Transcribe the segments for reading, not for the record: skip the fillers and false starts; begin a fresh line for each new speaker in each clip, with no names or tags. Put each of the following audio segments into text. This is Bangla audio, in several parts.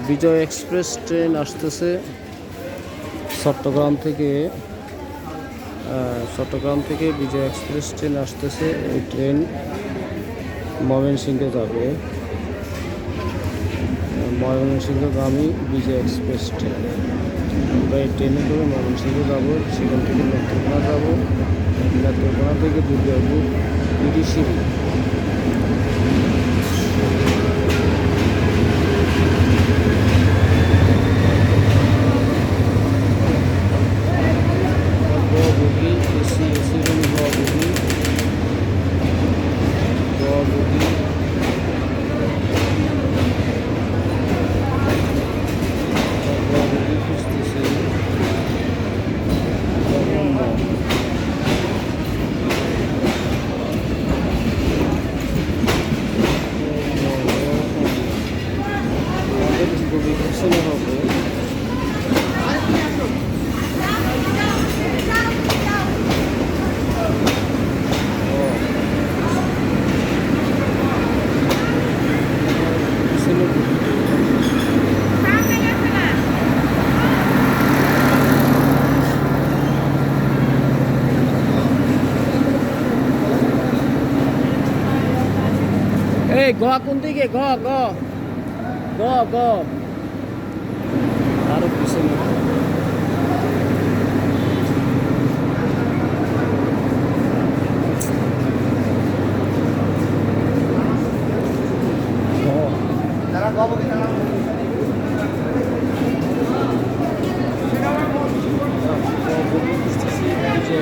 বিজয় এক্সপ্রেস ট্রেন আসতেছে চট্টগ্রাম থেকে বিজয় এক্সপ্রেস ট্রেন আসতেছে। এই ট্রেন ময়মনসিংহে যাবে, ময়মনসিংহগামী বিজয় এক্সপ্রেস ট্রেন। আমরা এই ট্রেনে করে ময়মনসিংহে যাবো, সেখান থেকে নেত্রকোনা যাবো, নেত্রকোনা থেকে দুর্গাপুর ইডিসিরি। এই গ কোন দিকে? গ গ গ গ আরো পিছনে।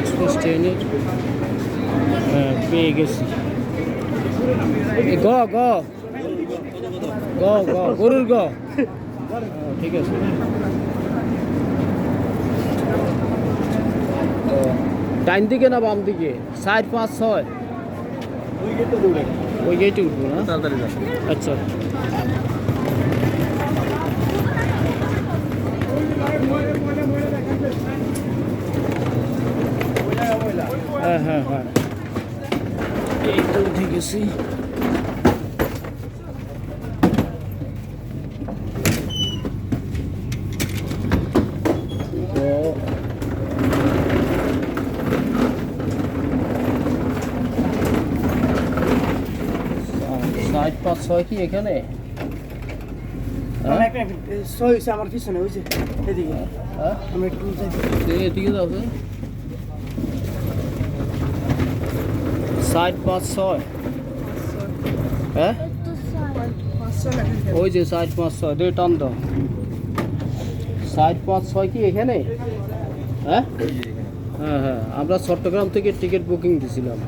এক্সপ্রেস ট্রেনের পেয়ে গেছি। গ গ গ গ গরুর গ। ঠিক আছে, ডাইন দিকে না বাম দিকে? 4, 5, 6 ওই গেটে উঠবো না? আচ্ছা, হ্যাঁ হ্যাঁ হ্যাঁ, এই তো উঠে গেছি। সাইড 5, 6 কি এখানে?
আমার পিছনে হয়েছে এদিকে। আমি একটু
এদিকে যাও, সাইড 5, 6। হ্যাঁ, ওই যে সাইড 5, 6 দিয়ে টান দাও। সাইড 5, 6 কি এখানে? হ্যাঁ হ্যাঁ হ্যাঁ, আমরা চট্টগ্রাম থেকে টিকিট বুকিং দিয়েছিলাম।